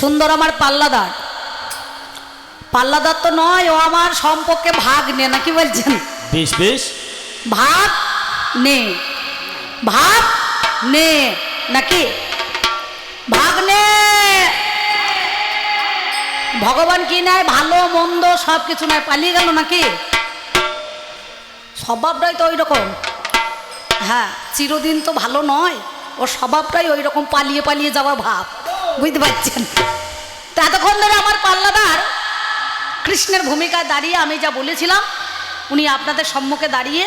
সুন্দর আমার পাল্লাদার, পাল্লাদার তো নয়, ও আমার সম্পর্কে ভাগ নে নাকি বলছেন? বেশ বেশ, ভাগ নে, ভাগ নে নাকি ভাগ নে। ভগবান কি নেয়? ভালো মন্দ সব কিছু নেয়, পালিয়ে গেল নাকি? স্বভাবটাই তো ওই রকম। হ্যাঁ, চিরদিন তো ভালো নয়, ওর স্বভাবটাই ওই রকম, পালিয়ে পালিয়ে যাওয়ার ভাব, বুঝতে পারছেন? তা এতক্ষণ ধরে আমার পাল্লাদার কৃষ্ণের ভূমিকায় দাঁড়িয়ে আমি যা বলেছিলাম উনি আপনাদের সম্মুখে দাঁড়িয়ে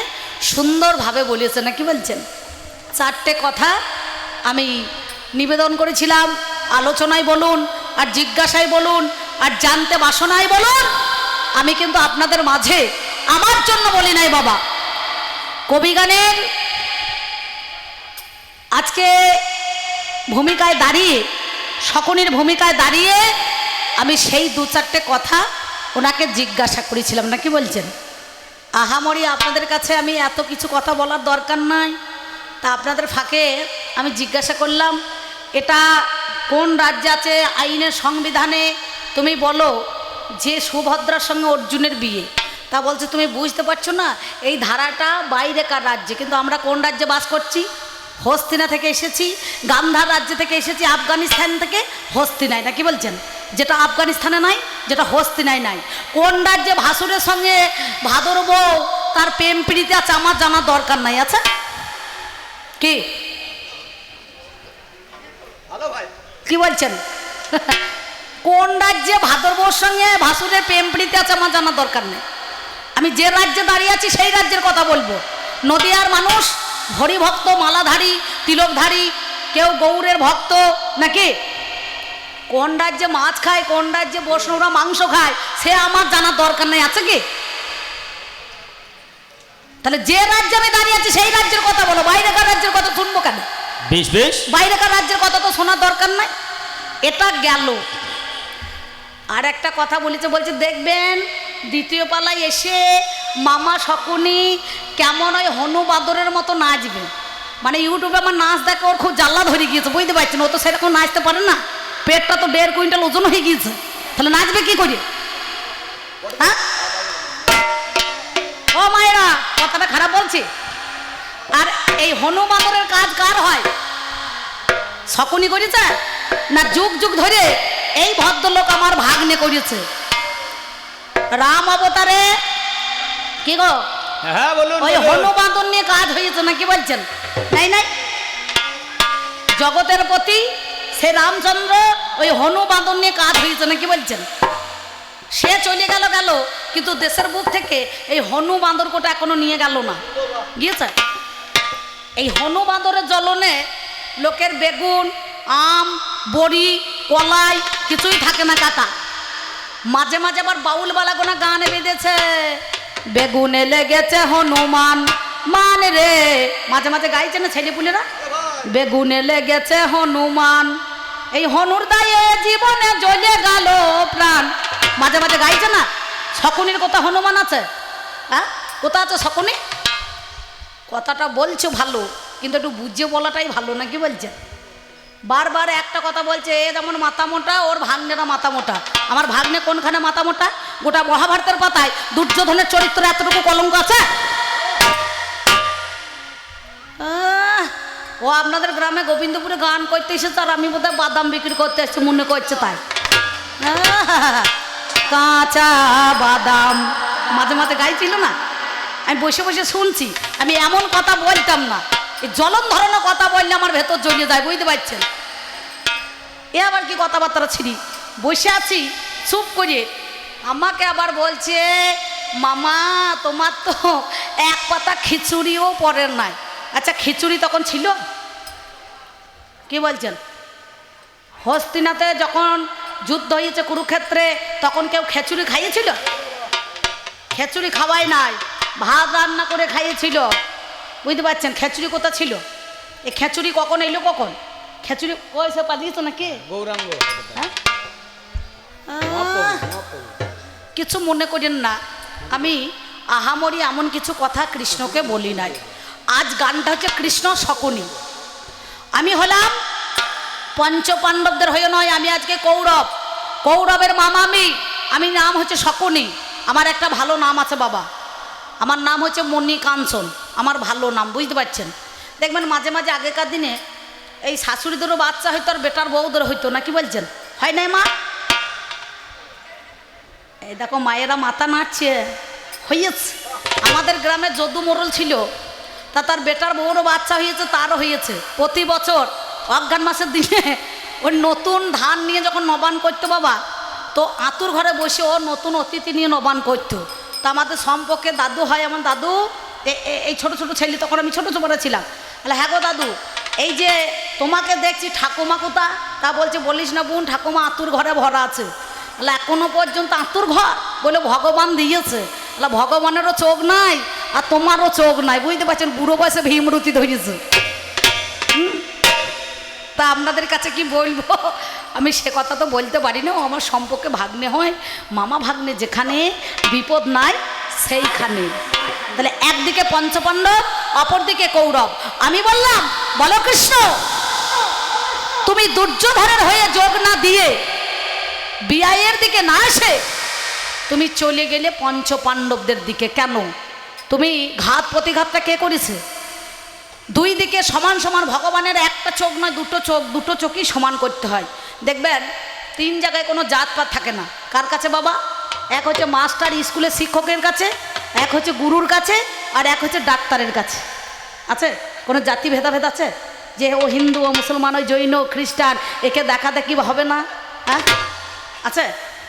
সুন্দরভাবে বলেছেন, নাকি বলছেন? চারটে কথা আমি নিবেদন করেছিলাম, আলোচনায় বলুন আর জিজ্ঞাসায় বলুন আর জানতে বাসনায় বলুন, আমি কিন্তু আপনাদের মাঝে আমার জন্য বলি নাই বাবা। কবিগানের আজকে ভূমিকায় দাঁড়িয়ে, শকুনির ভূমিকায় দাঁড়িয়ে আমি সেই দু চারটে কথা ওনাকে জিজ্ঞাসা করেছিলাম, নাকি বলছেন? আহামরি আপনাদের কাছে আমি এত কিছু কথা বলার দরকার নাই, তা আপনাদের ফাঁকে আমি জিজ্ঞাসা করলাম, এটা কোন রাজ্যে আছে আইনের সংবিধানে? তুমি বলো যে সুভদ্রার সঙ্গে অর্জুনের বিয়ে, তা বলছে তুমি বুঝতে পারছো না, এই ধারাটা বাইরেকার রাজ্যে, কিন্তু আমরা কোন রাজ্যে বাস করছি? হস্তিনা থেকে এসেছি, গান্ধার রাজ্য থেকে এসেছি, আফগানিস্তান থেকে হস্তিনায়, নাকি বলছেন? যেটা আফগানিস্তানে নাই, যেটা হস্তিনায় নাই। কোন রাজ্যে ভাসুরের সঙ্গে ভাদর বউ তার প্রেম প্রীতি আছে আমার জানার দরকার নাই, আছে কি? কি বলছেন? কোন রাজ্যে ভাদর বউর সঙ্গে ভাসুরের প্রেম প্রীতি আছে আমার জানার দরকার নেই। আমি যে রাজ্যে দাঁড়িয়ে আছি সেই রাজ্যের কথা বলবো। নদিয়ার মানুষ হরিভক্ত, মালাধারী, তিলকধারী, কেউ গৌরের ভক্ত, নাকি? কোন রাজ্যে মাছ খায়, কোন রাজ্যে বৈষ্ণবরা মাংস খায়, সে আমার জানার দরকার নেই, আছে কি? তাহলে যে রাজ্যে আমি দাঁড়িয়ে আছি সেই রাজ্যের কথা বলো, বাইরেকার রাজ্যের কথা শুনবো কেন? বেশ বেশ, বাইরেকার রাজ্যের কথা তো শোনার দরকার নাই। এটা গেল। আর একটা কথা বলেছে, বলছে দেখবেন দ্বিতীয় পালায় এসে মামা শকুনি কেমন ওই হনু বাদরের মতো নাচবে। মানে ইউটিউবে আমার নাচ দেখে ওর খুব জ্বালা ধরে গিয়েছে, বুঝতে পারছেন? ও তো সেরকম নাচতে পারে না, পেটটা তো 1.5 কুইন্টাল ওজন হয়ে গিয়েছে, তাহলে নাচবে কি করে? হ্যাঁ ও মায়েরা, কথাটা খারাপ বলছি? আর এই হনু বাদরের কাজ কার হয়? শকুনি করেছে না? যুগ যুগ ধরে এই ভদ্রলোক আমার ভাগ্নে করেছে। রাম অবতারে কি গো, হ্যাঁ বলুন, ওই হনু বাঁদর নিয়ে কাজ হয়েছে, নাকি বলছেন? নাই নাই, জগতের প্রতি সে রামচন্দ্র ওই হনু বাঁদর নিয়ে কাজ হয়েছে, নাকি বলছেন? সে চলে গেল গেল, কিন্তু দেশের বুক থেকে এই হনু বাঁদর কোটা এখনো নিয়ে গেল না, গিয়েছে? এই হনু বাঁদরের জ্বলনে লোকের বেগুন, আম, বড়ি, কলাই কিছুই থাকে না কাটা। মাঝে মাঝে আবার বাউল বালাগোনা গানে বেঁধেছে, বেগুনে লেগেছে হনুমান মান রে, মাঝে মাঝে গাইছে না ছেলেপুলেরা, বেগুনে লেগেছে হনুমান, এই হনুর দায়ে জীবনে জ্বলে গেল প্রাণ, মাঝে মাঝে গাইছে না? শকুনির কথা হনুমান আছে? হ্যাঁ, কোথা আছে শকুনি? কথাটা বলছো ভালো, কিন্তু একটু বুঝে বলাটাই ভালো, নাকি বলছে? বারবার একটা কথা বলছে, এ যেমন মাথা মোটা, ওর ভাগ্নেরা মাথা মোটা। আমার ভাগ্নে কোনখানে মাথা মোটা? গোটা মহাভারতের পাতায় দুর্যোধনের চরিত্রে এতটুকু কলঙ্ক আছে? ও আপনাদের গ্রামে গোবিন্দপুরে গান করতে এসেছে, আর আমি বোধহয় বাদাম বিক্রি করতে এসেছি মনে করছে, তাই কাঁচা বাদাম মাঝে মাঝে গাইছিল না? আমি বসে বসে শুনছি। আমি এমন কথা বলতাম না, এই জ্বলন ধরনের কথা বললে আমার ভেতর জ্বলিয়ে যায়, বুঝতে পারছেন? এ আবার কি কথাবার্তা ছিড়ি? বসে আছি চুপ করে, আমাকে আবার বলছে মামা তোমার তো এক পাতা খিচুড়িও পড়ের নাই। আচ্ছা খিচুড়ি তখন ছিল? কি বলছেন? হস্তিনাতে যখন যুদ্ধ হয়েছে কুরুক্ষেত্রে, তখন কেউ খিচুড়ি খাইয়েছিল? খিচুড়ি খাওয়াই নাই, ভাত রান্না করে খাইয়েছিল, বুঝতে পারছেন? খিচুড়ি কোথা ছিল? এই খিচুড়ি কখন এলো? কখন খিচুড়ি ওই সে পালিয়েছ নাকি? গৌরাঙ্গ, হ্যাঁ, কিছু মনে করেন না, আমি আহামরি এমন কিছু কথা কৃষ্ণকে বলি নাই। আজ গানটা হচ্ছে কৃষ্ণ শকুনি, আমি হলাম পঞ্চপাণ্ডবদের হয়ে নয়, আমি আজকে কৌরব, কৌরবের মামা আমি নাম হচ্ছে শকুনি। আমার একটা ভালো নাম আছে বাবা, আমার নাম হচ্ছে মণি কাঞ্চন, আমার ভালো নাম, বুঝতে পারছেন। দেখবেন মাঝে মাঝে আগেকার দিনে এই শাশুড়িদেরও বাচ্চা হইতো আর বেটার বউদের হইতো না, কি বলছেন, হয় নাই মা? এই দেখো মায়েরা মাথা নাড়ছে, হয়েছে। আমাদের গ্রামে যদু মোড়ল ছিল, তা তার বেটার বউরও বাচ্চা হয়েছে, তারও হয়েছে। প্রতি বছর অজ্ঞান মাসের দিনে ওই নতুন ধান নিয়ে যখন নবান করতো বাবা, তো আতুর ঘরে বসে ও নতুন অতিথি নিয়ে নবান করতো। তা আমাদের সম্পর্কে দাদু হয়, আমার দাদু এই ছোট ছোট ছেলে, তখন আমি ছোট ছোট ছিলাম। তাহলে হ্যাঁ গো দাদু, এই যে তোমাকে দেখছি ঠাকুমা কোথা? তা বলছে বলিস না বোন, ঠাকুমা আতুর ঘরে ভরা আছে। তাহলে এখনো পর্যন্ত আতুর ঘর বলে ভগবান দিয়েছে। তাহলে ভগবানেরও চোখ নাই আর তোমারও চোখ নাই, বুঝতে পারছেন, বুড়ো বয়সে ভীমরতি ধরেছে। তা আপনাদের কাছে কি বলবো, আমি সে কথা তো বলতে পারি না। ও আমার সম্পর্কে ভাগ্নে হয়, মামা ভাগ্নে, যেখানে বিপদ নাই সেইখানে। তাহলে একদিকে পঞ্চপাণ্ডব, অপরদিকে কৌরব। আমি বললাম বলো কৃষ্ণ, তুমি দুর্যোধনের হয়ে যোগ না দিয়ে বিয়ায়ের দিকে না এসে তুমি চলে গেলে পঞ্চপাণ্ডবদের দিকে কেন? তুমি ঘাত প্রতিঘাতটা কে করেছে? দুই দিকে সমান সমান, ভগবানের একটা চোখ নয় দুটো চোখ, দুটো চোখই সমান করতে হয়। দেখবেন তিন জায়গায় কোনো জাতপাত থাকে না। কার কাছে বাবা? এক হচ্ছে মাস্টার স্কুলের শিক্ষকের কাছে, এক হচ্ছে গুরুর কাছে, আর এক হচ্ছে ডাক্তারের কাছে। আছে কোনো জাতি ভেদাভেদ আছে যে ও হিন্দু, ও মুসলমান, ওই জৈন, খ্রিস্টান, একে দেখা দেখি হবে না? হ্যাঁ আছে।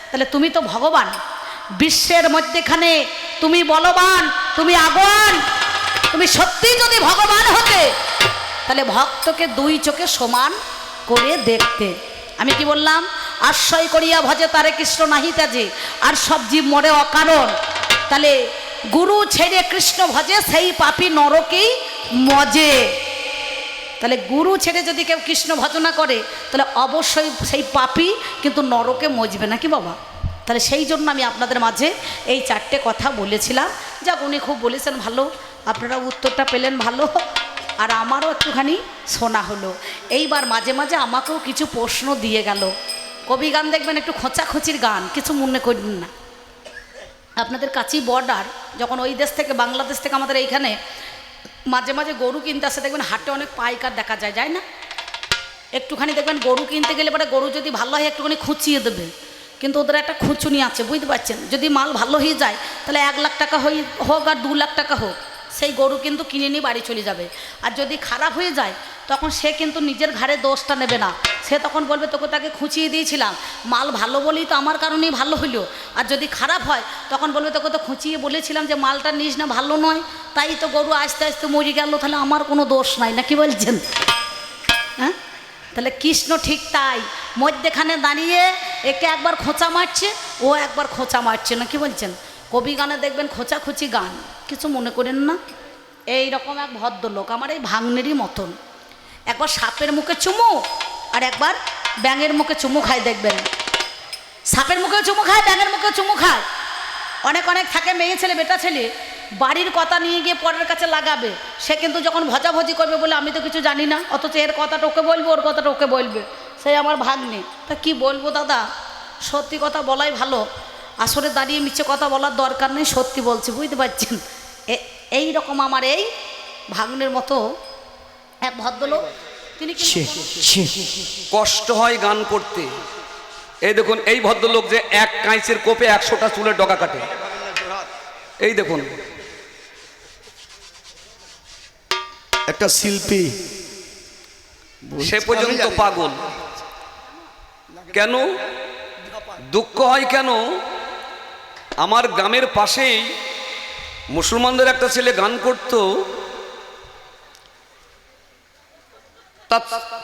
তাহলে তুমি তো ভগবান, বিশ্বের মধ্যেখানে তুমি বলবান, তুমি আগুয়ান। তুমি সত্যি যদি ভগবান হতে, তাহলে ভক্তকে দুই চোখে সমান করে দেখতে। আমি কি বললাম? আশ্রয় করিয়া ভজে তারে কৃষ্ণ নাহি তাজে, আর সব জীব মরে অকারণ। তাহলে গুরু ছেড়ে কৃষ্ণ ভজে, সেই পাপী নরকেই মজে। তাহলে গুরু ছেড়ে যদি কেউ কৃষ্ণ ভজনা করে, তাহলে অবশ্যই সেই পাপী কিন্তু নরকে মজবে নাকি বাবা? তাহলে সেই জন্য আমি আপনাদের মাঝে এই চারটে কথা বলেছিলাম। যাক, উনি খুব বলেছেন ভালো, আপনারা উত্তরটা পেলেন ভালো, আর আমারও একটুখানি শোনা হলো। এইবার মাঝে মাঝে আমাকেও কিছু প্রশ্ন দিয়ে গেল। কবি গান দেখবেন একটু খোঁচাখুচির গান, কিছু মনে করেন না। আপনাদের কাছেই বর্ডার, যখন ওই দেশ থেকে, বাংলাদেশ থেকে আমাদের এইখানে মাঝে মাঝে গরু কিনতে আসে, দেখবেন হাটে অনেক পাইকার দেখা যায়, যায় না? একটুখানি দেখবেন গরু কিনতে গেলে পরে গরু যদি ভালো হয় একটুখানি খুঁচিয়ে দেবে, কিন্তু ওদের একটা খুঁচুনি আছে, বুঝতে পারছেন। যদি মাল ভালো হয়ে যায়, তাহলে 1 লাখ টাকা হোক আর 2 লাখ টাকা হোক, সেই গরু কিন্তু কিনে নিয়ে বাড়ি চলে যাবে। আর যদি খারাপ হয়ে যায়, তখন সে কিন্তু নিজের ঘাড়ে দোষটা নেবে না, সে তখন বলবে তোকে তাকে খুঁচিয়ে দিয়েছিলাম, মাল ভালো বলেই তো আমার কারণেই ভালো হইলো। আর যদি খারাপ হয়, তখন বলবে তোকে তো খুঁচিয়ে বলেছিলাম যে মালটা নিস না, ভালো নয়, তাই তো গরু আস্তে আস্তে মরে গেল, তাহলে আমার কোনো দোষ নাই, না কি বলছেন? হ্যাঁ, তাহলে কৃষ্ণ ঠিক তাই, মধ্যেখানে দাঁড়িয়ে একে একবার খোঁচা মারছে, ও একবার খোঁচা মারছে, না কি বলছেন? কবি গানে দেখবেন খোঁচাখুচি গান, কিছু মনে করেন না। এই রকম এক ভদ্রলোক আমার এই ভাগ্নেরই মতন, একবার সাপের মুখে চুমু আর একবার ব্যাঙের মুখে চুমু খায়। দেখবেন সাপের মুখেও চুমু খায়, ব্যাঙের মুখেও চুমু খায়। অনেক অনেক থাকে মেয়ে ছেলে, বেটা ছেলে, বাড়ির কথা নিয়ে গিয়ে পরের কাছে লাগাবে। সে কিন্তু যখন ভজাভজি করবে বলে আমি তো কিছু জানি না, অথচ এর কথাটা ওকে বলবো, ওর কথাটা ওকে বলবে, সেই আমার ভাগ্নে। তা কি বলবো দাদা, সত্যি কথা বলাই ভালো, আসলে দাঁড়িয়ে মিছে কথা বলার দরকার নেই, সত্যি বলছি, বুঝতে পারছেন। এই রকম আমার এই ভাগ্নের মতো এক ভদ্রলোক, তিনি কষ্ট হয় গান করতে। এই দেখুন এই ভদ্রলোক যে এক কাঁচের কোপে 100টা চুলের ডগা কাটে, এই দেখুন একটা শিল্পী, সে পর্যন্ত পাগল। কেন দুঃখ হয় কেন? আমার গ্রামের পাশেই মুসলমানদের একটা ছেলে গান করতো,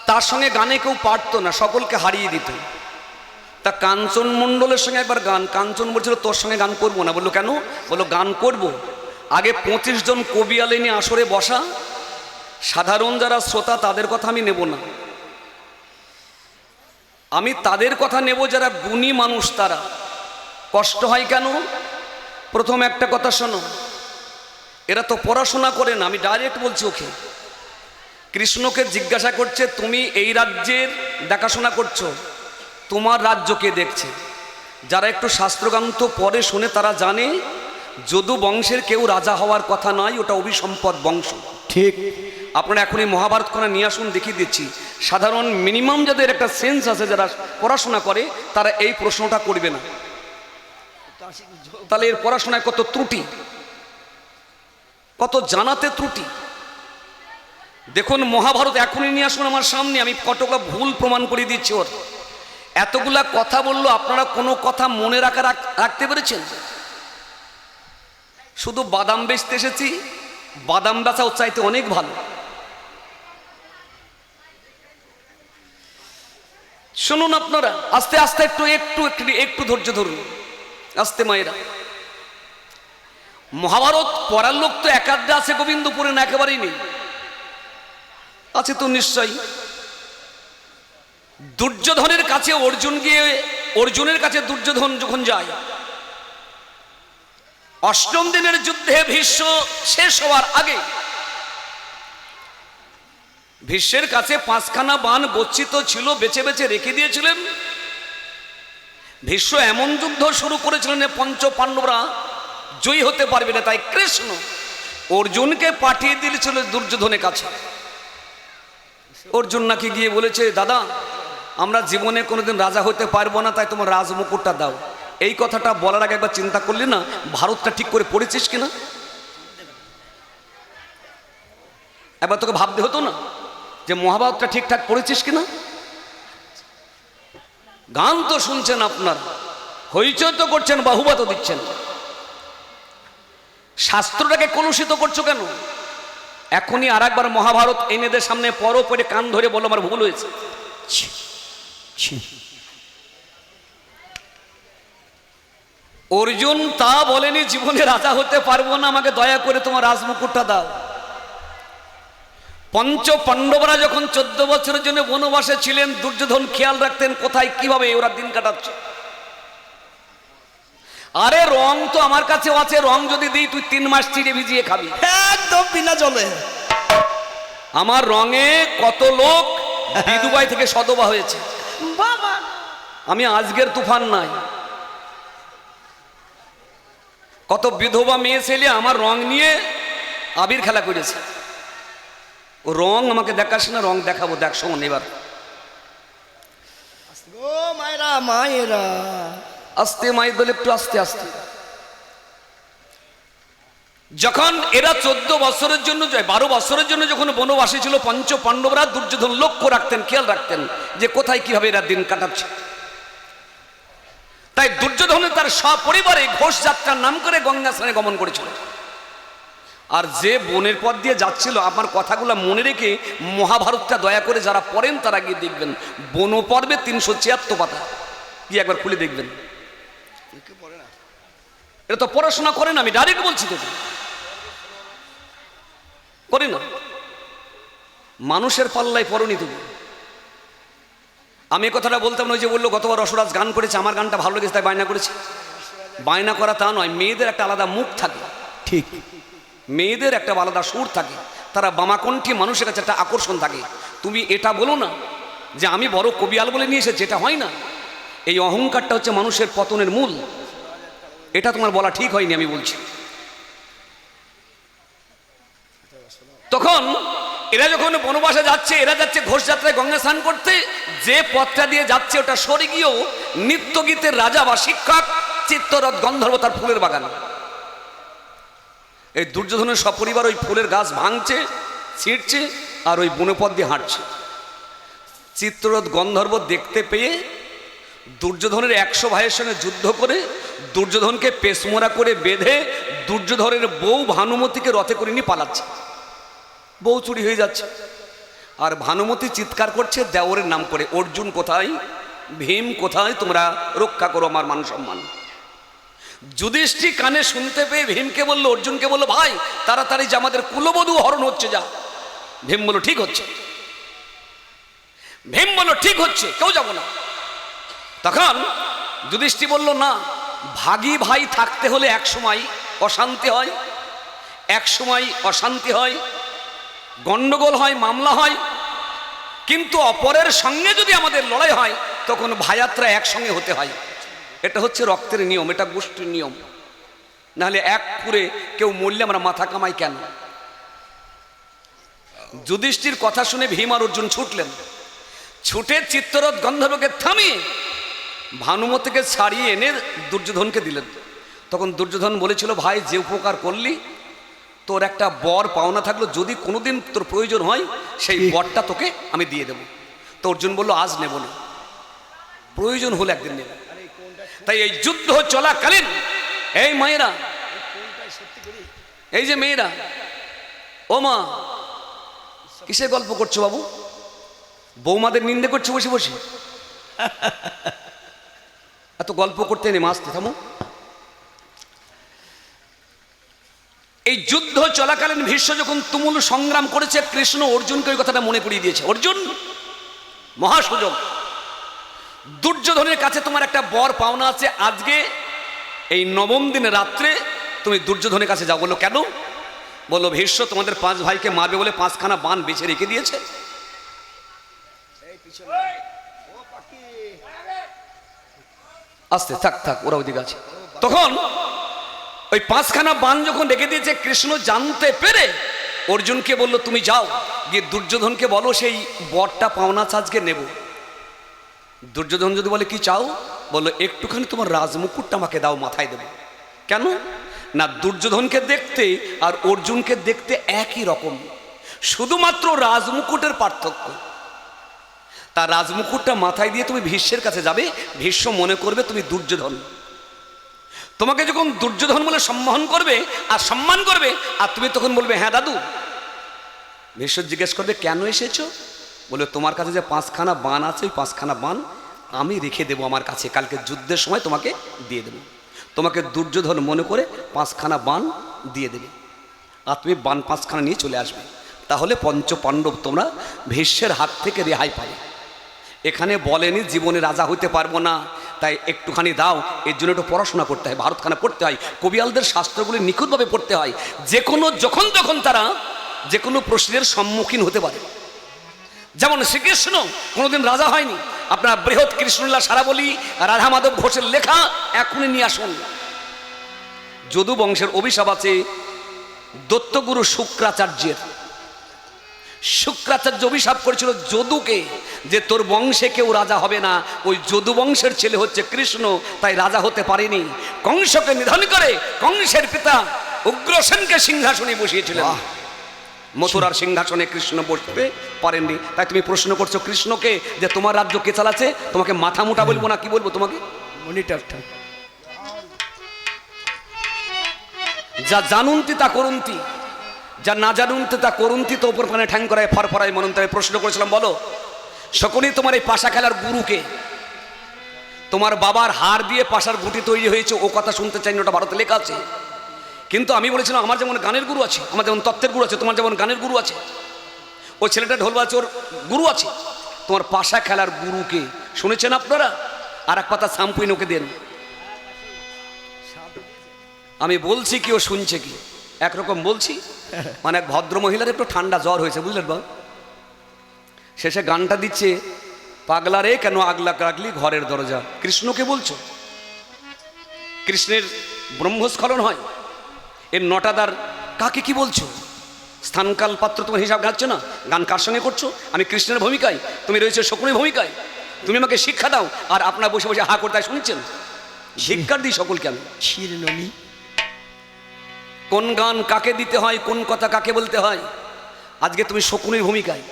তার সঙ্গে গানে কেউ পারতো না, সকলকে হারিয়ে দিত। তা কাঞ্চন মণ্ডলের সঙ্গে একবার গান, কাঞ্চন বলছিল তোর সঙ্গে গান করবো না। বললো কেন? বললো গান করব, আগে 25 জন কবি আলে নিয়ে আসরে বসা, সাধারণ যারা শ্রোতা তাদের কথা আমি নেব না, আমি তাদের কথা নেব যারা গুণী মানুষ। তারা কষ্ট হয় কেন? প্রথম একটা কথা শোনো, এরা তো পড়াশোনা করে না, আমি ডাইরেক্ট বলছি ওকে, কৃষ্ণকে জিজ্ঞাসা করছে, তুমি এই রাজ্যের দেখাশোনা করছো, তোমার রাজ্য কে দেখছে? যারা একটু শাস্ত্রগ্রন্থ পড়ে শুনে তারা জানে যদু বংশের কেউ রাজা হওয়ার কথা নয়, ওটা অভিসম্পদ বংশ। ঠিক। আপনারা এখন এই মহাভারতখানা নিয়ে আসুন, দেখিয়ে দিচ্ছি। সাধারণ মিনিমাম যাদের একটা সেন্স আছে, যারা পড়াশোনা করে, তারা এই প্রশ্নটা করবে না। তাহলে এর পড়াশোনায় কত ত্রুটি, কত জানাতে ত্রুটি। দেখুন মহাভারত এখনই নিয়ে আসুন আমার সামনে, আমি কতগুলো ভুল প্রমাণ করে দিচ্ছি ওর। এতগুলা কথা বললো, আপনারা কোনো কথা মনে রাখতে পেরেছেন? শুধু বাদাম বেচতে এসেছি, বাদাম বেচা ওর চাইতে অনেক ভালো। শুনুন আপনারা, আস্তে আস্তে একটু একটু একটু ধৈর্য ধরুন, আস্তে মায়েরা। মহাভারত পড়ার লোক তো একাড্ডা আছে গোবিন্দপুরে, না একেবারেই নেই? আছে তো নিশ্চয়ই। দুর্যোধনের কাছে অর্জুন গিয়ে, অর্জুনের কাছে দুর্যোধন যখন যায়, অষ্টম দিনের যুদ্ধে ভীষ্ম শেষ হওয়ার আগে ভীষ্মের কাছে 5খানা বাণ গচ্ছিত ছিল, বেছে বেছে রেখে দিয়েছিলেন। ভীষ্ম এমন যুদ্ধ শুরু করেছিলেন পঞ্চ পাণ্ডবরা জয়ী হতে পারবে না, তাই কৃষ্ণ অর্জুনকে পাঠিয়ে দিয়েছিল দুর্যোধনের কাছে। অর্জুন নাকি গিয়ে বলেছে, দাদা আমরা জীবনে কোনোদিন রাজা হতে পারবো না, তাই তোমার রাজমুকুটটা দাও। এই কথাটা বলার আগে একবার চিন্তা করলি না, ভারতটা ঠিক করে পড়েছিস কিনা? একবার তোকে ভাবতে হতো না যে মহাভারতটা ঠিকঠাক পড়েছিস কিনা? গান তো শুনছেন আপনার, হইচই তো করছেন, বাহুবাত দিচ্ছেন, শাস্ত্রটাকে কলুষিত করছো কেন? এখনই আর একবার মহাভারত এনেদের সামনে পড়ো, পড়ে কান ধরে বলো আমার ভুল হয়েছে। অর্জুন তা বলেনি জীবনে রাজা হতে পারবো না, আমাকে দয়া করে তোমার রাজমুকুটটা দাও। পঞ্চ পাণ্ডবরা যখন 14 বছরের জন্য বনবাসে ছিলেন, দুর্যোধন খেয়াল রাখতেন কোথায় কিভাবে ওরা দিন কাটাচ্ছে। আরে রং তো আমার কাছে আছে, রং যদি দিই তুই 3 মাস চিড়ে ভিজিয়ে খাবি, একদম বিনা জলে। আমার রঙে কত লোক বিধুবাই থেকে সদবা হয়েছে বাবা। আমি আজকের তুফান নাই, কত বিধবা মেয়ে ছেলে আমার রং নিয়ে আবির খেলা করেছে। ও রং আমাকে দেখাস না, রং দেখাবো, দেখ শোন এবার। ও মায়েরা মায়েরা, আস্তে মায়ের দল, একটু আস্তে আস্তে। যখন এরা 14 বছরের জন্য, 12 বছরের জন্য যখন বনবাসে ছিল, পঞ্চ পাণ্ডবরা দুর্যোধন লক্ষ্য রাখতেন, খেয়াল রাখতেন যে কোথায় কিভাবে এরা দিন কাটাচ্ছে। তাই দুর্যোধন তার সপরিবারে ঘোষ যাত্রার নাম করে গঙ্গা স্নানে গমন করেছিল। আর যে বনের পথ দিয়ে যাচ্ছিল, আমার কথাগুলো মনে রেখে মহাভারতটা দয়া করে যারা পড়েন তারা গিয়ে দেখবেন, বনপর্বে 376 পাতা, কি একবার খুলে দেখবেন। এটা তো পড়াশোনা করেন, আমি ডাইরেক্ট বলছি তো, করি না। মানুষের পাল্লায় পড়নি তুমি। আমি কথাটা বলতাম না, ওই যে বললো গতবার রসরাজ গান করেছে, আমার গানটা ভালো লেগেছে তাই বায়না করেছে। বায়না করা তা নয়, মেয়েদের একটা আলাদা মুখ থাকে, ঠিক, মেয়েদের একটা আলাদা সুর থাকে, তারা বামাকণ্ঠী মানুষের কাছে একটা আকর্ষণ থাকে। তুমি এটা বলো না যে আমি বড় কবিয়াল বলে নিয়ে এসেছি, যেটা হয় না। এই অহংকারটা হচ্ছে মানুষের পতনের মূল, এটা তোমার বলা ঠিক হয়নি, আমি বলছি। তখন এরা যখন বনবাসে যাচ্ছে, এরা যাচ্ছে ঘোষ যাত্রায় গঙ্গা স্নান করতে, যে পথটা দিয়ে যাচ্ছে ওটা স্বর্গীয় নৃত্যগীতের রাজা বা শিক্ষক চিত্তরথ গন্ধর্ব, তার ফুলের বাগান। এই দুর্যোধনের সপরিবার ওই ফুলের গাছ ভাঙছে, ছিঁড়ছে, আর ওই বনপথ দিয়ে হাঁটছে। চিত্ররথ গন্ধর্ব দেখতে পেয়ে দুর্যোধনের 100 ভাইয়ের সঙ্গে যুদ্ধ করে দুর্যোধনকে পেশমোরা করে বেঁধে দুর্যোধনের বউ ভানুমতিকে রথে করে নিয়ে পালাচ্ছে। বউ চুরি হয়ে যাচ্ছে, আর ভানুমতি চিৎকার করছে দেওরের নাম করে, অর্জুন কোথায়, ভীম কোথায়, তোমরা রক্ষা করো আমার মান সম্মান। যুধিষ্ঠির কানে শুনতে পেয়ে ভীমকে বললো, অর্জুনকে বললো, ভাই তাড়াতাড়ি যে আমাদের কুলবধূ হরণ হচ্ছে, যা। ভীম বললো ঠিক হচ্ছে, ভীম বললো ঠিক হচ্ছে, কেউ যাব না। তখন যুধিষ্ঠির বলল, না, ভাগী ভাই থাকতে হলে এক সময় অশান্তি হয়, এক সময় অশান্তি হয়। গন্ডগোল হয়, মামলা হয়, কিন্তু অপরের সঙ্গে যদি আমাদের লড়াই হয় তখন ভায়াত্রা একসঙ্গে হতে হয়। এটা হচ্ছে রক্তের নিয়ম, এটা গোষ্ঠীর নিয়ম। নাহলে এক পুরে কেউ মরলে আমরা মাথা কামাই কেন? যুধিষ্ঠির কথা শুনে ভীম আর অর্জুন ছুটলেন, ছুটে চিত্ররথ গন্ধর্বকে থামিয়ে ভানুমতিকে ছাড়িয়ে এনে দুর্যোধনকে দিলেন। তখন দুর্যোধন বলেছিল, ভাই যে উপকার করলি, তোর একটা বর পাওনা থাকলো, যদি কোনোদিন তোর প্রয়োজন হয় সেই বরটা তোকে আমি দিয়ে দেব। তো অর্জুন বলল, আজ নেব না, প্রয়োজন হলে একদিন নেব। তাই এই যুদ্ধ চলাকালীন এই মায়েরা, এই যে মেয়েরা, ও মা কিসের গল্প করছো বাবু? বৌমাদের নিন্দে করছো বসে বসে? এত গল্প করতে নেই, মাসতে থামো। এই যুদ্ধ চলাকালীন ভীষ্ম যখন তুমুল সংগ্রাম করেছে, কৃষ্ণ অর্জুনকে ওই কথাটা মনে করিয়ে দিয়েছে। অর্জুন, মহাসুযোগ, দুর্যোধনের কাছে তোমার একটা বর পাওনা আছে, আজকে এই নবম দিনে রাত্রে তুমি দুর্যোধনের কাছে যাও। বললো কেন? বললো ভীষ্ম তোমাদের 5 ভাইকে মারবে বলে 5খানা বাণ বেছে রেখে দিয়েছে। আস্তে থাক থাক, ওরা ওইদিকে আছে। তখন ওই 5খানা বাণ যখন রেখে দিয়েছে, কৃষ্ণ জানতে পেরে অর্জুনকে বলল, তুমি যাও গিয়ে দুর্যোধনকে বলো সেই বরটা পাওনা আজকে নেব। দুর্যোধন যদি বলে কি চাও? বললো একটুখানি তোমার রাজমুকুটটা আমাকে দাও, মাথায় দেবো। কেন না, দুর্যোধনকে দেখতে আর অর্জুনকে দেখতে একই রকম, শুধুমাত্র রাজমুকুটের পার্থক্য। তার রাজমুকুটটা মাথায় দিয়ে তুমি ভীষ্মের কাছে যাবে, ভীষ্ম মনে করবে তুমি দুর্যোধন। তোমাকে যখন দুর্যোধন বলে সম্মান করবে আর সম্মান করবে, আর তুমি তখন বলবে হ্যাঁ দাদু। ভীষ্ম জিজ্ঞেস করবে কেন এসেছো? বলে তোমার কাছে যে 5খানা বাণ আছে, ওই 5খানা বাণ আমি রেখে দেবো আমার কাছে, কালকে যুদ্ধের সময় তোমাকে দিয়ে দেবো। তোমাকে দুর্যোধন মনে করে 5খানা বাণ দিয়ে দেবে, আর তুমি বাণ 5খানা নিয়ে চলে আসবে। তাহলে পঞ্চপাণ্ডব তোমরা ভীষ্মের হাত থেকে রেহাই পাবে। এখানে বলেনি জীবনে রাজা হইতে পারবো না, তাই একটুখানি দাও। এর জন্য একটু পড়াশোনা করতে হয়, ভারতখানা পড়তে হয়, কবিয়ালদের শাস্ত্রগুলি নিখুঁতভাবে পড়তে হয়। যে কোনো যখন তখন তারা যে কোনো প্রশ্নের সম্মুখীন হতে পারে। যেমন শ্রীকৃষ্ণ কোনোদিন রাজা হয়নি। আপনার বৃহৎ কৃষ্ণলীলা সারাবলি রাধা মাধব ঘোষের লেখা এখনই নিয়ে আসুন। যদু বংশের অভিশাপ আছে দত্তগুরু শুক্রাচার্যের। শুক্রাচার্য অভিশাপ করেছিল যদুকে যে তোর বংশে কেউ রাজা হবে না। ওই যদু বংশের ছেলে হচ্ছে কৃষ্ণ, তাই রাজা হতে পারেনি। কংসকে নিধন করে কংসের পিতা উগ্রসেনকে সিংহাসনে বসিয়েছিলেন, মথুরার সিংহাসনে কৃষ্ণ বসতে পারেননি। তাই তুমি প্রশ্ন করছো কৃষ্ণকে যে তোমার রাজ্য কে চালাচ্ছে? তোমাকে মাথা মোটা বলবো না কি বলবো তোমাকে? মনিটরটা যা জানুন্তি তা করুন্তি, যা না জানুন্তি তা করুন্তি, তো ওপর পানে ঠ্যাং করায় ফরফরায় মনন্তায়। প্রশ্ন করেছিলাম বলো সকলেই তোমার এই পাশা খেলার গুরুকে, তোমার বাবার হাড় দিয়ে পাশার গুটি তৈরি হয়েছে, ও কথা শুনতে চাই না, ওটা ভারতে লেখা আছে। কিন্তু আমি বলেছিলাম আমার যেমন গানের গুরু আছে, আমার যেমন তত্ত্বের গুরু আছে, তোমার যেমন গানের গুরু আছে, ওই ছেলেটা ঢোল বাজছে ওর গুরু আছে। তোমার পাশা খেলার গুরুকে শুনেছেন আপনারা? আর এক পাতা শ্যাম্পুইন ওকে দেন। আমি বলছি কি ও শুনছে কি একরকম বলছি। মানে এক ভদ্র মহিলার একটু ঠান্ডা জ্বর হয়েছে, বুঝলেন বাবু? শেষে গানটা দিচ্ছে, পাগলা রে কেন আগলা রাখলি ঘরের দরজা। কৃষ্ণকে বলছো? কৃষ্ণের ব্রহ্মস্খলন হয়, এর নটাদার কাকে কি বলছো? স্থানকাল পাত্র তোমার হিসাব গাচ্ছ না। গান কার সঙ্গে করছো? আমি কৃষ্ণের ভূমিকায়, তুমি রয়েছে শকুনের ভূমিকায়। তুমি আমাকে শিক্ষা দাও, আর আপনার বসে বসে হা করতে শুনছেন। শিক্ষার দিই সকলকে আমি। শিরননি কোন গান কাকে দিতে হয়, কোন কথা কাকে বলতে হয়। আজকে তুমি শকুনের ভূমিকায়।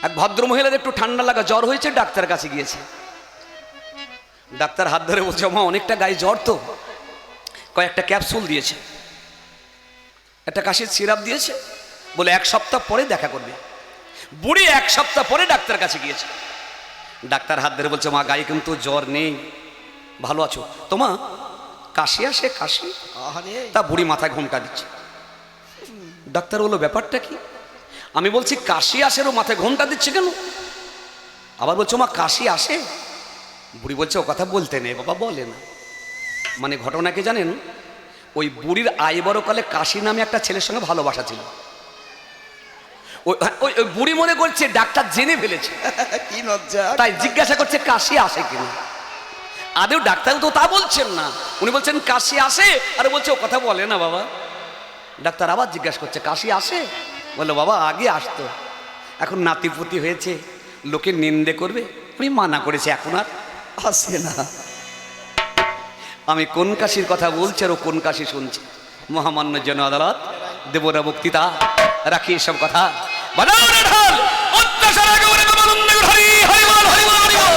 এক ভদ্র মহিলার একটু ঠান্ডা লাগা জ্বর হয়েছে, ডাক্তার কাছে গিয়েছে। ডাক্তার হাত ধরে বলছে মা অনেকটা গায়ে জ্বর তো, কয়েকটা ক্যাপসুল দিয়েছে, একটা কাশির সিরাপ দিয়েছে, বলে 1 সপ্তাহ পরে দেখা করবে। বুড়ি 1 সপ্তাহ পরে ডাক্তার কাছে গিয়েছে। ডাক্তার হাত ধরে বলছে মা গায়ে কিন্তু জ্বর নেই, ভালো আছো তোমা? কাশি আসে কাশি। তা বুড়ি মাথায় ঘোমটা দিচ্ছে। ডাক্তার বললো ব্যাপারটা কি? আমি বলছি কাশি আসেরও মাথায় ঘোমটা দিচ্ছে কেন? আবার বলছো মা কাশি আসে? বুড়ি বলছে ও কথা বলতে নেই বাবা, বলে না। মানে ঘটনাকে জানেন, ওই বুড়ির আইবড়কালে কাশি নামে একটা ছেলের সঙ্গে ভালোবাসা ছিল। ওই ওই বুড়ি মনে করছে ডাক্তার জেনে ফেলেছে, কি লজ্জা। তাই জিজ্ঞাসা করছে কাশি আসে কিনা। আদেও ডাক্তার তো তা বলছেন না, উনি বলছেন কাশি আসে, আর বলছে ও কথা বলে না বাবা। ডাক্তার আবার জিজ্ঞাসা করছে কাশি আসে, বললো বাবা আগে আসতো, এখন নাতিপুতি হয়েছে, লোকে নিন্দে করবে, আমি মানা করেছি, এখন আর আসে না। আমি কোন কাশির কথা বলছি আর ও কোন কাশি শুনছে। মহামান্য জন আদালত দেব না বক্তৃতা, রাখি এসব কথা। বাজাও রে ঢাল, অত্যাচার আগে ওরে তো বলুন না, হরি হরি বল, হরি বল, হরি বল।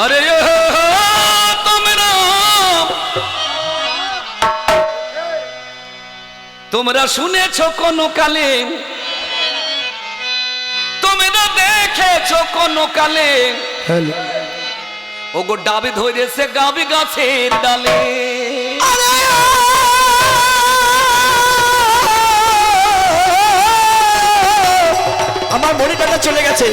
আরে তোমরা শুনেছ কোন কালে, তোমরা দেখেছ কোন কালে, ও গো ডাবে ধরেছে গাবি গাছের ডালে। আমার মনিটারটা চলে গেছে।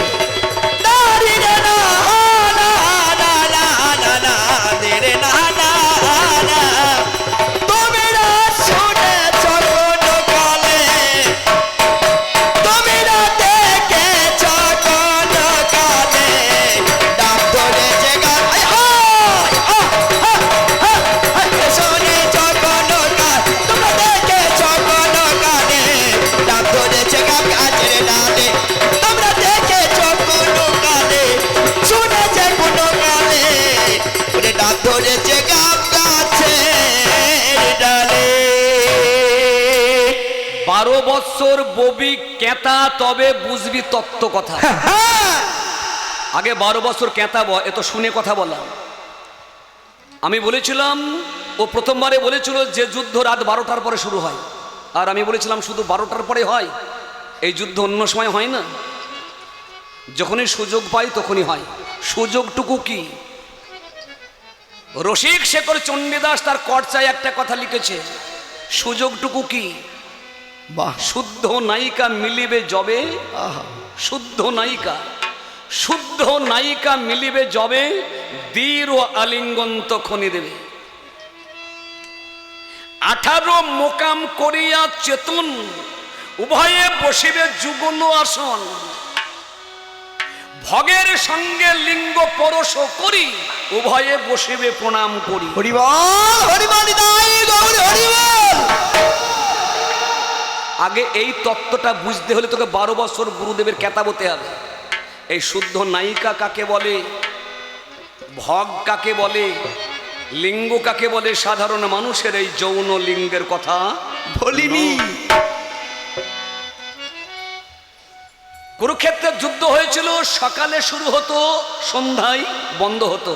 বৎসর ববি কেতা, তবে বুঝবি তত্ত্ব কথা। আগে 12 বছর কেতা এ তো শুনে কথা বলা। আমি বলেছিলাম, ও প্রথমবারে বলেছিল যে যুদ্ধ রাত 12টার পরে শুরু হয়, আর আমি বলেছিলাম শুধু 12টার পরে হয়, এই যুদ্ধ অন্য সময় হয় না, যখনই সুযোগ পাই তখনই হয়। সুযোগটুকু কি? রসিক শেখর চণ্ডীদাস তার কর্চায় একটা কথা লিখেছে, সুযোগটুকু কি? বাহ, শুদ্ধ নায়িকা মিলিবে যবে, শুদ্ধ নায়িকা, শুদ্ধ নায়িকা মিলিবে যবে, দীর ও আলিঙ্গন তখনই দেবে। 18 মোকাম করিয়া চেতন, উভয়ে বসিবে যুগল আসন, ভগের সঙ্গে লিঙ্গ পরশ করি, উভয়ে বসিবে প্রণাম করি। হরিবল হরিবল হরিবল। আগে এই তত্ত্বটা বুঝতে হলে তোকে 12 বছর গুরুদেবের কেতাবতে হবে। এই শুদ্ধ নায়িকা কাকে বলে, ভগ কাকে বলে, লিঙ্গ কাকে বলে, সাধারণ মানুষের এই যৌন লিঙ্গের কথা বলিনি। কুরুক্ষেত্রের যুদ্ধ হয়েছিল, সকালে শুরু হতো, সন্ধ্যায় বন্ধ হতো।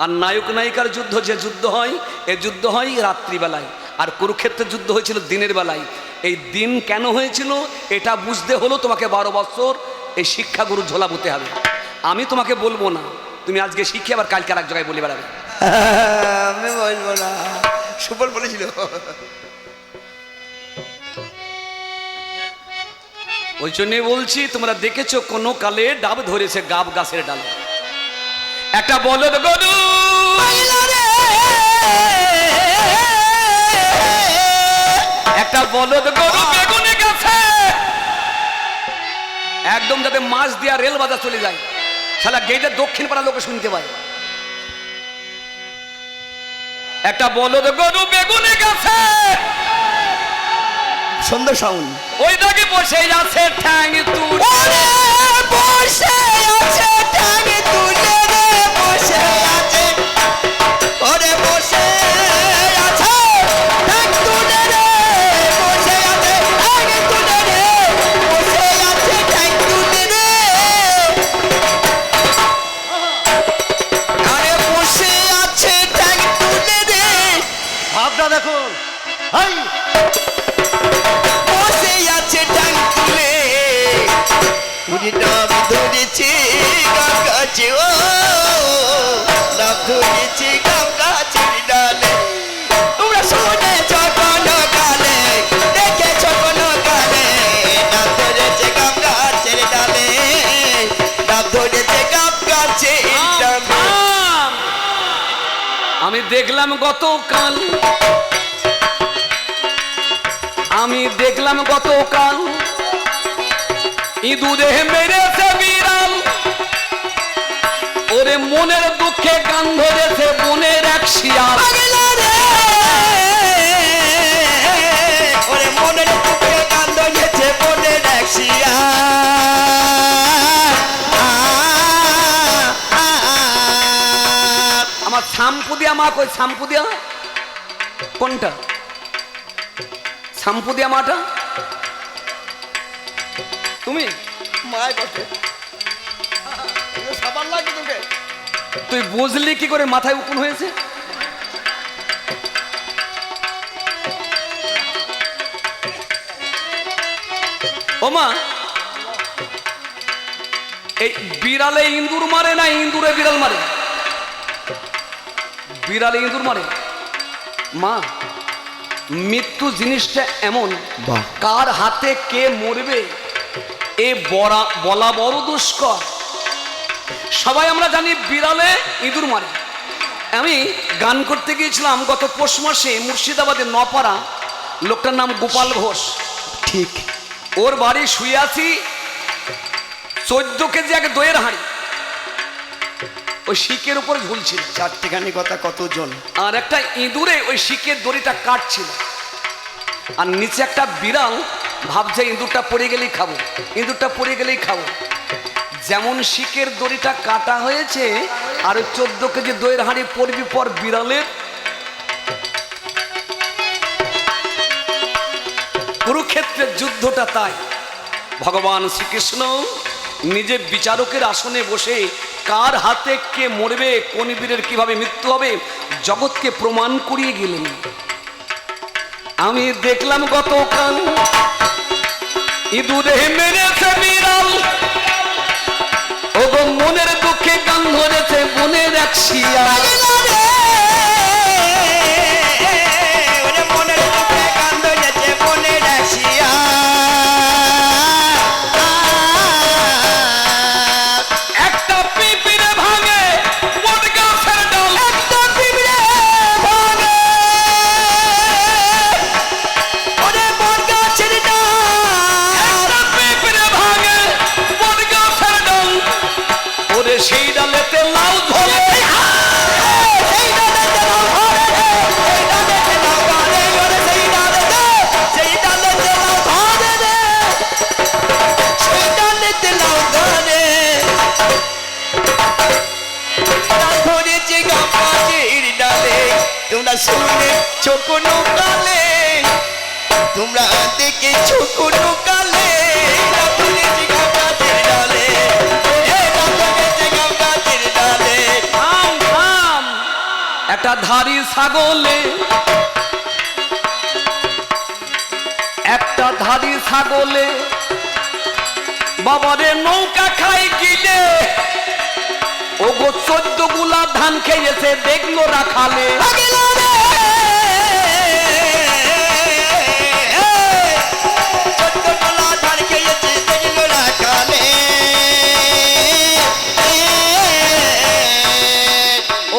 আর নায়ক নায়িকার যুদ্ধ যে যুদ্ধ হয়, এ যুদ্ধ হয় রাত্রিবেলায়, আর কুরুক্ষেত্রের যুদ্ধ হয়েছিল দিনের বেলায়। এই দিন কেন হয়েছিল এটা বুঝতে হলো তোমাকে 12 বছর এই শিক্ষাগুরু ঝোলা বুতে হবে। আমি তোমাকে বলবো না, তুমি আজকে শিখে আবার কালকে আর এক জায়গায় বলে বেড়াবে। আমি বলবো না, সুবল বলেছিল। ওই জন্যই বলছি, তোমরা দেখেছো কোনো কালে ডাব ধরেছে গাব গাছের ডালে। একটা বলদ গরু একটা বলদ গরু বেগুনে গেছে, একদম যাতে মাছ দিয়া রেল বাজার চলে যায়, শালা গেটের দক্ষিণ পাড়া লোকে শুনতে পায়। একটা বলদ গরু বেগুনে গেছে, সন্ধ্যা সাউন্ড, ওই দাগে বসে আছে ঠ্যাং তুলে, বসে আছে ঠ্যাং তুলে রে, বসে আছে, ওরে বসে আছে ঠ্যাং তুলে রে, বসে আছে ঠ্যাং তুলে রে, বসে আছে ঠ্যাং তুলে রে, আরে বসে আছে ঠ্যাং তুলে রে। ভাবটা দেখুন, হাই নাম ধরেছি গাম গাছে ও নাম ধরেছি গাম গাছের ডালে তোমরা শুনেছ কোনো কালে দেখেছ কোনো কালে নাম ধরেছে গাম গাছের ডালে নাম ধরেছে গাম গাছের ডালে আমি দেখলাম গতকাল, আমি দেখলাম গতকাল ইঁদুরে মেরেছে বিড়াল, ওরে মনের দুঃখে গান ধরেছে বনের এক শিয়াল। ওরে মনের দুঃখে গান ধরেছে বনের এক শিয়াল। আমার শ্যাম্পু দিয়া মা কই, শ্যাম্পু দিয়া কোনটা, শ্যাম্পু দিয়া মাটা তুমি মায় বটে সাবান লাগে তোকে। তুই বুঝলি কি করে মাথায় উকুন হয়েছে? ওমা এই বিড়ালে ইঁদুর মারে না ইঁদুরে বিড়াল মারে? বিড়ালে ইঁদুর মারে। মা মৃত্যু জিনিসটা এমন, বাহ। কার হাতে কে মরবে এ বলা বড় দুষ্কর। সবাই আমরা জানি বিড়ালে ইঁদুর মারে। আমি গান করতে গিয়েছিলাম গত পৌষ মাসে মুর্শিদাবাদের নপাড়া, লোকটার নাম গোপাল ঘোষ। ঠিক ওর বাড়ি শুয়ে আছি, 14 কেজি এক দইয়ের হাঁড়ি ওই শিকের উপর ঝুলছিল, চারটিখানি কথা কতজন। আর একটা ইঁদুরে ওই শিকের দড়িটা কাটছিল, আর নিচে একটা বিড়াল ভাবছে ইঁদুরটা পড়ে গেলেই খাবো, ইঁদুরটা পড়ে গেলেই খাবো। যেমন শিকের দড়িটা কাটা হয়েছে আর 14 কেজি দইয়ের হাঁড়ি পড়বি পর বিড়ালের। কুরুক্ষেত্রের যুদ্ধটা তাই। ভগবান শ্রীকৃষ্ণ নিজে বিচারকের আসনে বসে কার হাতে কে মরবে, কোন বীরের কিভাবে মৃত্যু হবে জগৎকে প্রমাণ করিয়ে গেলেন। আমি দেখলাম গতকাল ইঁদুরে মেরেছে বিড়াল, ও গো মনের দুঃখে গান ধরেছে বনের এক শিয়াল। ওরে মনের দুঃখে গান ধরেছে বনের এক শিয়াল। একটা পিঁপড়ে ভাঙে বট গাছের ডাল, একটা পিঁপড়ে ভাঙে ওরে বট গাছের ডাল। একটা পিঁপড়ে ভাঙে বট গাছের ডাল, ওরে সেই ডালেতে লাউ ধরে। সেই ডালেতে লাউ ধরে রে, সেই ডালেতে লাউ ধরে ওরে, সেই ডালেতে লাউ ধরে রে, সেই ডালেতে লাউ ধরে। লাউ ধরেছে গাম গাছের ডালে, তোমরা শুনেছ কোনো কালে, তোমরা দেখেছ কোনো কালে। লাউ ধরেছে গাম গাছের ডালে, লাউ ধরেছে গাম গাছের ডালে। থাম থাম, একটা ধাড়ি ছাগলে, একটা ধাড়ি ছাগলে বাবারে নৌকা খাই গিলে, ও গো 14 গুলা ধান খেয়েছে দেখলো রাখালে। লাগিল রে, চোদ্দ গোলা ধান খেয়েছে দেখলো রাখালে।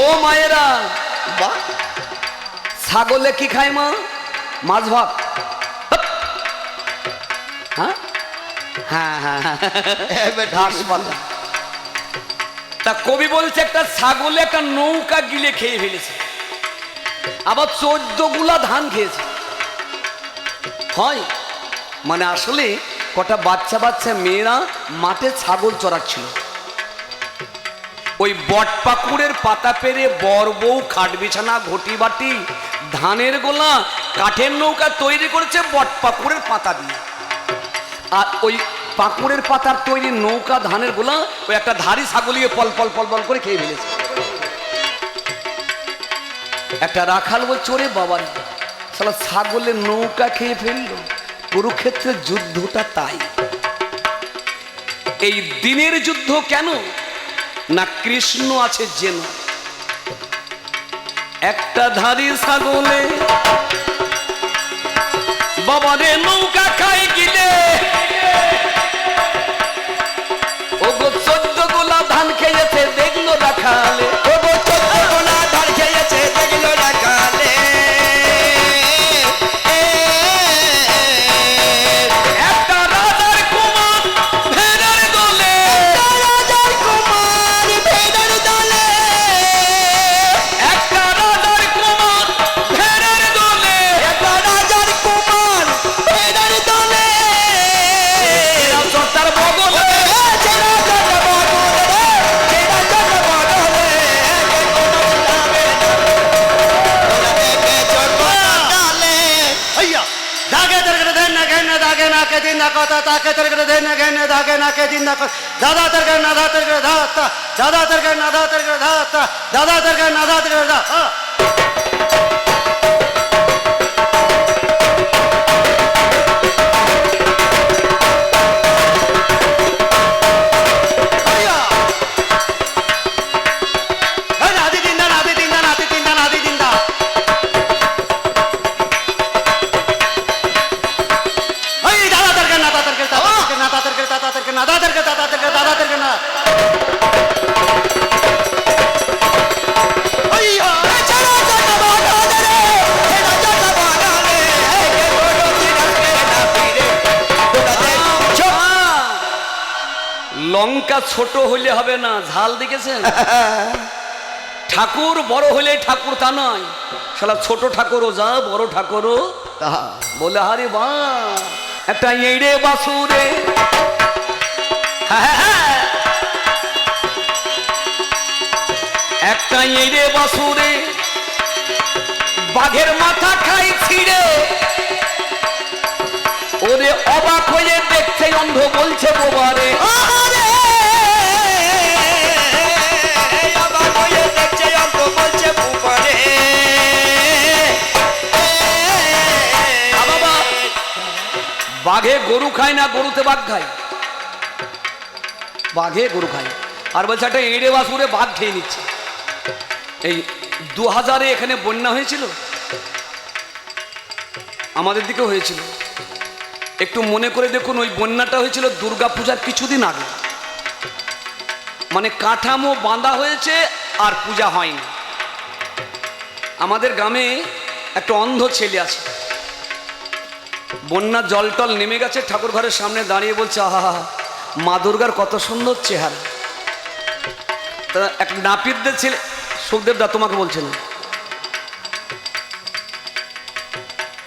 ও মায়েরা, বাহ, ছাগলে কি খায় মা? মাছ ভাত। হ্যাঁ হ্যাঁ হ্যাঁ হ্যাঁ, ঘাস পাতা। তা কবি বলছে একটা ছাগলে একটা নৌকা গিলে খেয়ে ফেলেছে, আবার 14 গুলা ধান খেয়েছে। হয় মানে আসলে কটা বাচ্চা বাচ্চা মেয়েরা মাঠে ছাগল চড়াচ্ছিল, ওই বটপাকুড়ের পাতা পেরে বর বউ খাট বিছানা ঘটি বাটি ধানের গোলা কাঠের নৌকা তৈরি করেছে বটপাকুড়ের পাতা দিয়ে, আর ওই পাকুড়ের পাতার তৈরি নৌকা ধানের গোলা ওই একটা ধাড়ি ছাগলিয়ে পল পল পল পল করে খেয়ে ফেলেছে। একটা রাখাল বলছে ওরে বাবা, শালা ছাগলের নৌকা খেয়ে ফেললো। কুরুক্ষেত্রের যুদ্ধটা তাই। এই দিনের যুদ্ধ কেন না কৃষ্ণ আছে যেন। একটা ধারি ছাগলে বাবারে নৌকা খাই গিলে, ও গো 14 গোলা ধান খেয়েছে দেখলো রাখালে, ও গো 14 গোলা ধান খেয়েছে দেখলো রাখালে। একটা রাজার কুমার ভেড়ার দলে, রাজার কুমার ভেড়ার দলে, একটা রাজার কুমার ভেড়ার দলে, একটা রাজার কুমার ভেড়ার দলে। তার বগলে লঙ্কা ছোট হইলে হবে না, ঝাল দেখেছেন? ঠাকুর বড় হইলে ঠাকুর তা নয়, শালা ছোট ঠাকুরও যা বড় ঠাকুরও বলে হারে বা একটা এড়ে বাসুরে, একটা এড়ে বাসুরে বাঘের মাথা খাই ছিঁড়ে, ওরে অবাক হয়ে দেখছে অন্ধ বলছে বোবারে, অবাক হয়ে দেখছে অন্ধ বলছে বুবারে। বাবা বাঘে গরু খায় না, গরুতে বাঘ খায়, বাঘে গরু খায়। আর বলছে একটা এড়ে বাসুরে বাঘ খেয়ে নিচ্ছে। এই 2000-এ এখানে বন্যা হয়েছিল, আমাদের দিকেও হয়েছিল। একটু মনে করে দেখুন, ওই বন্যাটা হয়েছিল দুর্গা পূজার কিছুদিন আগে, মানে কাঠামো বাঁধা হয়েছে আর পূজা হয়নি। আমাদের গ্রামে একটা অন্ধ ছেলে আছে, বন্যার জল টল নেমে গেছে, ঠাকুর ঘরের সামনে দাঁড়িয়ে বলছে আহা মা দুর্গার কত সুন্দর চেহারা। তা এক নাপিতদের ছেলে, সুখদেব দা তোমাকে বলছেন,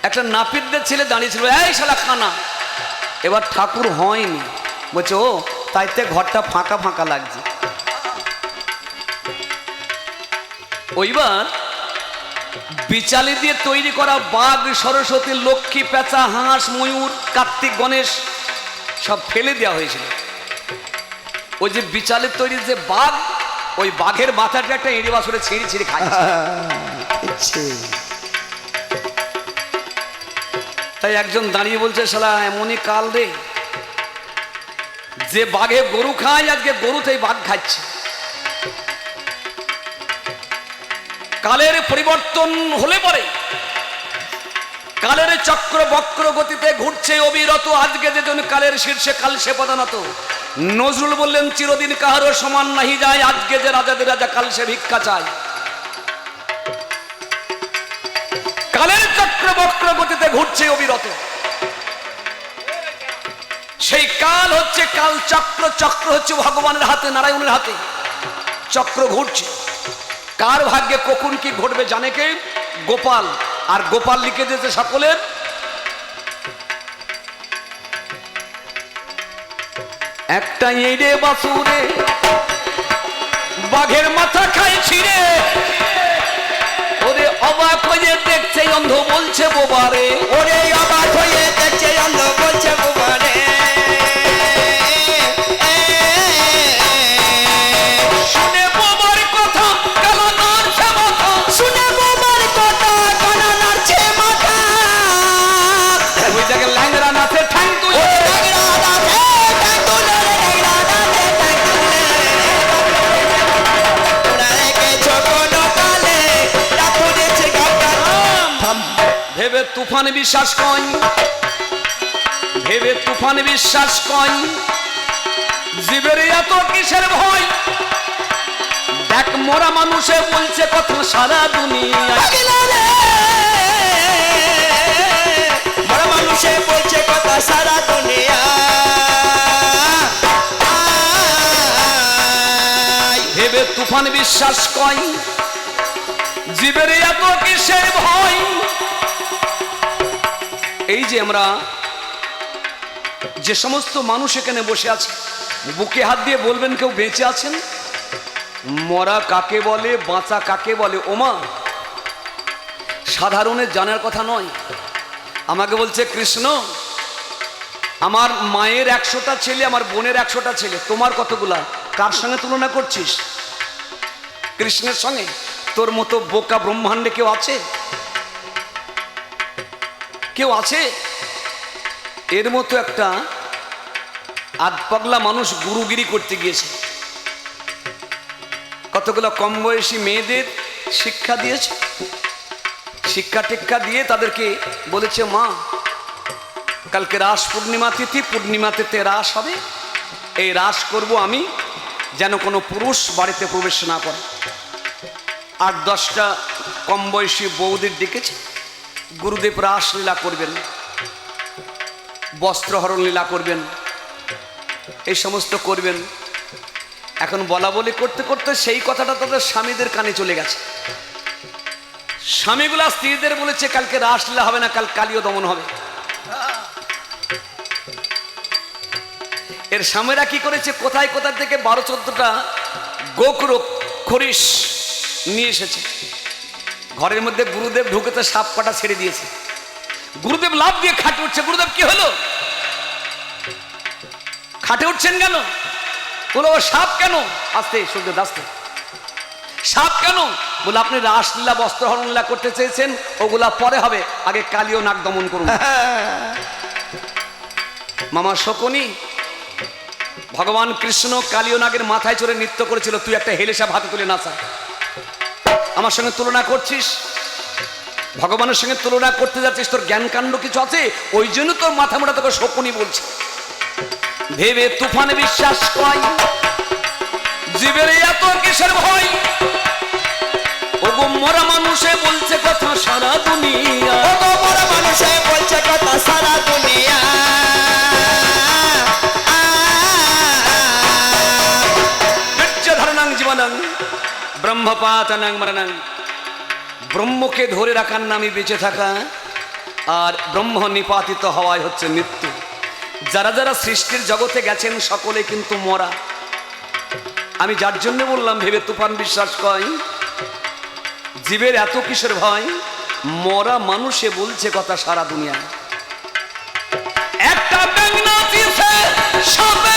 একটা নাপিতদের ছেলে দাঁড়িয়েছিল, এই শালা খানা। এবার ঠাকুর হয়নি, বলছে ও তাইতে ঘরটা ফাঁকা ফাঁকা লাগছে। ওইবার বিচালি দিয়ে তৈরি করা বাঘ, সরস্বতী, লক্ষ্মী, পেঁচা, হাঁস, ময়ূর, কার্তিক, গণেশ সব ফেলে দেওয়া হয়েছিল। ওই যে বিচালের তৈরি যে বাঘ, ওই বাঘের মাথাটা একটা এড়ে বাসুরে ছিঁড়ে ছিঁড়ে খাচ্ছে। তাই একজন দাঁড়িয়ে বলছে শালা এমনই কাল রে, যে বাঘে গরু খায় আজকে গরুতেই বাঘ খাচ্ছে। কালের পরিবর্তন হলে পরে কালের চক্র বক্র গতিতে ঘুরছে অবিরত, আজকে যেজন কালের শীর্ষে কাল সে পদানত। নজরুল বললেন চিরদিন কাহারও সমান নাহি যায়, আজকে যে রাজাদের রাজা কাল সে ভিক্ষা চায়। কালের চক্র বক্র গতিতে ঘুরছে অবিরত, সেই কাল হচ্ছে কাল চক্র, চক্র হচ্ছে ভগবানের হাতে, নারায়ণের হাতে চক্র ঘুরছে। কার ভাগ্যে কখন কি ঘটবে জানে কে? গোপাল। আর গোপাল লিখে দিয়েছে সকলের একটা এড়ে বাসুরে বাঘের মাথা খাই ছিঁড়ে, ওরে অবাক হয়ে দেখছে অন্ধ বলছে বোবারে, ওরে অবাক হয়ে দেখছে অন্ধ বলছে বুবারে। শুনে বোবার কথা কালা নাড়ছে মাথা, শুনে বোবার কথা কানা নাড়ছে মাথা। ওই জায়গায় ল্যাংড়া নাচে ঠ্যাং তুলে, ল্যাংড়া নাচে ঠ্যাং তুলে রে ল্যাংড়া ভেবে তুফান বিশ্বাস কই, ভেবে তুফান বিশ্বাস কই, জীবের এত কিসের ভয়? দেখ মরা মানুষে বলছে কথা সারা দুনিয়া। পাগলা রে, মরা মানুষে বলছে কথা সারা দুনিয়া। ভেবে তুফান বিশ্বাস কই, জীবের এত কিসের ভয়? এই যে আমরা যে সমস্ত মানুষ এখানে বসে আছে, বুকে হাত দিয়ে বলবেন কেউ বেঁচে আছেন? মরা কাকে বলে, বাঁচা কাকে বলে? ওমা, সাধারণের জানার কথা নয়। আমাকে বলছে কৃষ্ণ, আমার মায়ের 100টা ছেলে, আমার বোনের 100টা ছেলে, তোমার কতগুলা? কার সঙ্গে তুলনা করছিস? কৃষ্ণের সঙ্গে? তোর মতো বোকা ব্রহ্মাণ্ডে কেউ আছে? কেউ আছে? এর মতো একটা আধপাগলা মানুষ গুরুগিরি করতে গিয়েছে, কতগুলো কম বয়সী মেয়েদের শিক্ষা দিয়েছে, শিক্ষা টিক্ষা দিয়ে তাদেরকে বলেছে, মা কালকে রাস পূর্ণিমা তিথি, পূর্ণিমা তিথিতে রাস হবে, এই রাস করব আমি, যেন কোনো পুরুষ বাড়িতে প্রবেশ না করে। 8-10টা কম বয়সী বৌদের ডেকেছে, গুরুদেব রাস লীলা করবেন, বস্ত্রহরণ লীলা করবেন, এই সমস্ত করবেন। এখন বলা বলি করতে করতে সেই কথাটা তাদের স্বামীদের কানে চলে গেছে। স্বামীগুলা স্ত্রীদের বলেছে কালকে রাসলীলা হবে না, কাল কালীয় দমন হবে। এর স্বামীরা কি করেছে, কোথায় কোথায় থেকে 12-14টা গোখরো খরিস নিয়ে এসেছে। ঘরের মধ্যে গুরুদেব ঢুকেতে সাপ কাটা ছেড়ে দিয়েছে। গুরুদেব লাফ দিয়ে খাটে উঠছে। গুরুদেব কি হলো? খাটে উঠছেন কেন? বলো সাপ কেন? আস্তে সূর্য দাস্তে, সাপ কেন? বলে আপনি রাসলীলা বস্ত্রহরণ লীলা করতে চেয়েছেন, ওগুলা পরে হবে, আগে কালীয় নাগ দমন করুন। মামা শকুনি, ভগবান কৃষ্ণ কালীয় নাগের মাথায় চড়ে নৃত্য করেছিল, তুই একটা হেলেসা হাতে তুলে নাচা। আমার সঙ্গে তুলনা করছিস, ভগবানের সঙ্গে তুলনা করতে যাচ্ছিস, তোর জ্ঞান কাণ্ড কিছু আছে? ওই জন্য তোর মাথা মোটা তোকে শকুনি বলছে। ভেবে তুফানে বিশ্বাস কই, জীবের এত কিসের ভয়? ওগো মরা মানুষে বলছে কথা সারা দুনিয়া। ওগো মরা মানুষে বলছে কথা সারা দুনিয়া। ধারণাং জীবনাং ব্রহ্মপাতনাং মরণাং। ব্রহ্মকে ধরে রাখার নামই বেঁচে থাকা, আর ব্রহ্ম নিপাতিত হওয়াই হচ্ছে মৃত্যু। যারা যারা সৃষ্টির জগতে গেছেন সকলে কিন্তু মরা। আমি যার জন্য বললাম ভেবে তুফান বিশ্বাস কই, জীবের এত কিসের ভয়? মরা মানুষে বলছে কথা সারা দুনিয়া। একটা ব্যাঙ নাচিছে সাপে